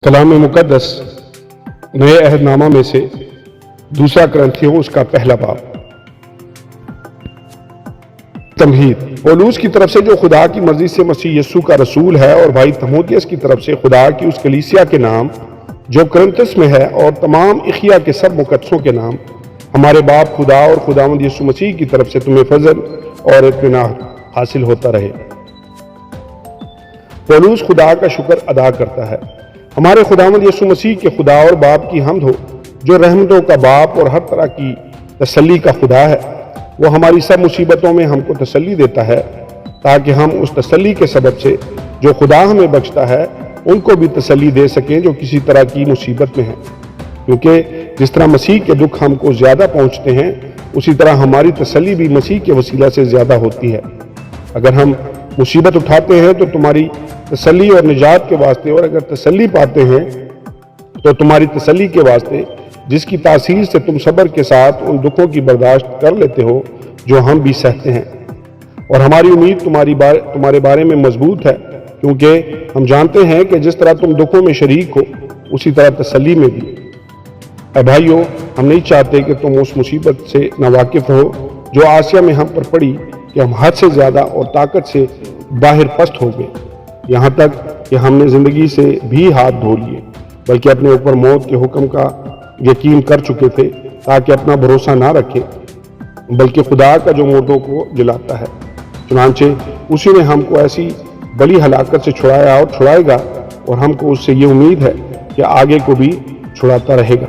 कलाम मुकद्दस नए अहदनामा में से दूसरा ग्रंथियों उसका पहला बाब। तमहीद पौलुस की तरफ से जो खुदा की मर्जी से मसीह यस्सु का रसूल है और भाई तीमुथियुस की तरफ से खुदा की उस कलीसिया के नाम जो कुरिन्थुस में है और तमाम इखिया के सब मुकद्दसों के नाम हमारे बाप खुदा और खुदावंद यीशु मसीह की तरफ से तुम्हें फजल और इत्मीनान हासिल होता रहे। पौलुस खुदा का शुक्र अदा करता है। हमारे खुदावंद यीशु मसीह के खुदा और बाप की हम्द हो जो रहमतों का बाप और हर तरह की तसल्ली का खुदा है। वो हमारी सब मुसीबतों में हमको तसल्ली देता है ताकि हम उस तसल्ली के सबब से जो खुदा हमें बख्शता है उनको भी तसल्ली दे सकें जो किसी तरह की मुसीबत में हैं। क्योंकि जिस तरह मसीह के दुख हमको ज़्यादा पहुँचते हैं उसी तरह हमारी तसल्ली भी मसीह के वसीला से ज़्यादा होती है। अगर हम मुसीबत उठाते हैं तो तुम्हारी तसल्ली और निजात के वास्ते, और अगर तसल्ली पाते हैं तो तुम्हारी तसल्ली के वास्ते जिसकी तासीर से तुम सब्र के साथ उन दुखों की बर्दाश्त कर लेते हो जो हम भी सहते हैं। और हमारी उम्मीद तुम्हारे बारे में मजबूत है क्योंकि हम जानते हैं कि जिस तरह तुम दुखों में शरीक हो उसी तरह तसल्ली में भी। भाइयों, हम नहीं चाहते कि तुम उस मुसीबत से नावाकिफ हो जो आसिया में हम पर पड़ी कि हम हद से ज़्यादा और ताकत से बाहर पस्त हो गए, यहाँ तक कि हमने ज़िंदगी से भी हाथ धो लिए, बल्कि अपने ऊपर मौत के हुक्म का यकीन कर चुके थे ताकि अपना भरोसा ना रखें बल्कि खुदा का जो मुर्दों को जिलाता है। चुनांचे उसी ने हमको ऐसी बड़ी हलाकत से छुड़ाया और छुड़ाएगा, और हमको उससे ये उम्मीद है कि आगे को भी छुड़ाता रहेगा।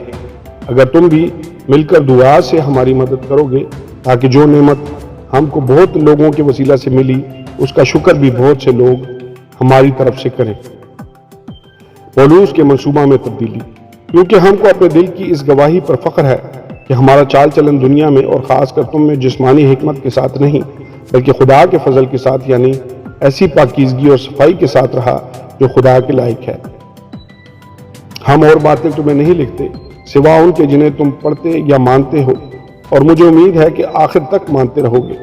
अगर तुम भी मिलकर दुआ से हमारी मदद करोगे ताकि जो नेमत हमको बहुत लोगों के वसीला से मिली उसका शुक्र भी बहुत से लोग हमारी तरफ से करें। पौलुस के मंसूबा में तब्दीली, क्योंकि हमको अपने दिल की इस गवाही पर फख्र है कि हमारा चाल चलन दुनिया में और ख़ासकर तुम में जिस्मानी हिकमत के साथ नहीं बल्कि खुदा के फजल के साथ, यानी ऐसी पाकीज़गी और सफाई के साथ रहा जो खुदा के लायक है। हम और बातें तुम्हें नहीं लिखते सिवा उनके जिन्हें तुम पढ़ते या मानते हो, और मुझे उम्मीद है कि आखिर तक मानते रहोगे।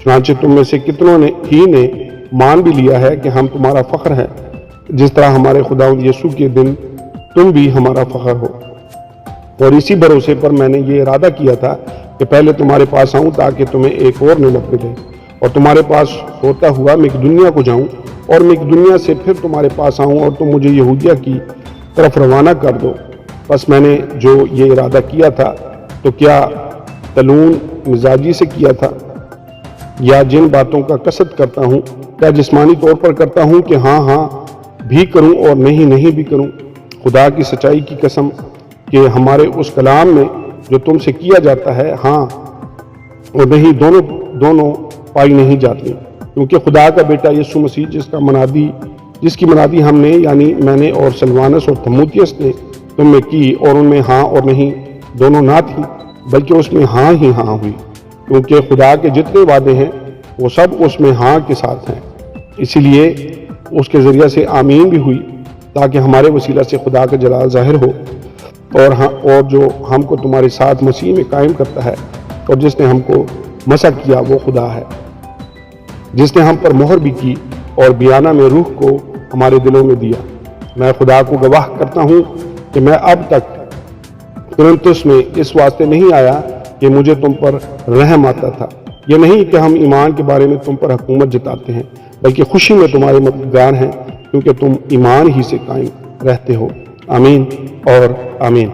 चुनांचे तुम में से कितनों ने मान भी लिया है कि हम तुम्हारा फख्र है, जिस तरह हमारे खुदावंद यीशु के दिन तुम भी हमारा फख्र हो। और इसी भरोसे पर मैंने ये इरादा किया था कि पहले तुम्हारे पास आऊं ताकि तुम्हें एक और नेमत मिले, और तुम्हारे पास होता हुआ मकदूनिया को जाऊं, और मकदूनिया से फिर तुम्हारे पास आऊं और तुम मुझे यहूदिया की तरफ रवाना कर दो। बस मैंने जो ये इरादा किया था तो क्या तलून मिजाजी से किया था, या जिन बातों का कसद करता हूँ क्या जिस्मानी तौर पर करता हूँ कि हाँ हाँ भी करूँ और नहीं नहीं भी करूँ। खुदा की सच्चाई की कसम कि हमारे उस कलाम में जो तुमसे किया जाता है हाँ और नहीं दोनों पाई नहीं जाती, क्योंकि खुदा का बेटा यीशु मसीह जिसकी मनादी हमने यानी मैंने और सलवानस और तीमुथियुस ने तुम में की, और उनमें हाँ और नहीं दोनों ना थी बल्कि उसमें हाँ ही हाँ हुई, क्योंकि खुदा के जितने वादे हैं वो सब उसमें हाँ के साथ हैं। इसीलिए उसके ज़रिए से आमीन भी हुई ताकि हमारे वसीला से खुदा का जलाल ज़ाहिर हो। और जो हमको तुम्हारे साथ मसीह में कायम करता है और जिसने हमको मसा किया वो खुदा है, जिसने हम पर मोहर भी की और बियाना में रूह को हमारे दिलों में दिया। मैं खुदा को गवाह करता हूँ कि मैं अब तक कुरिन्थुस में इस वास्ते नहीं आया कि मुझे तुम पर रहम आता था। ये नहीं कि हम ईमान के बारे में तुम पर हुकूमत जताते हैं, बल्कि खुशी में तुम्हारे मददगार हैं क्योंकि तुम ईमान ही से कायम रहते हो। आमीन और आमीन।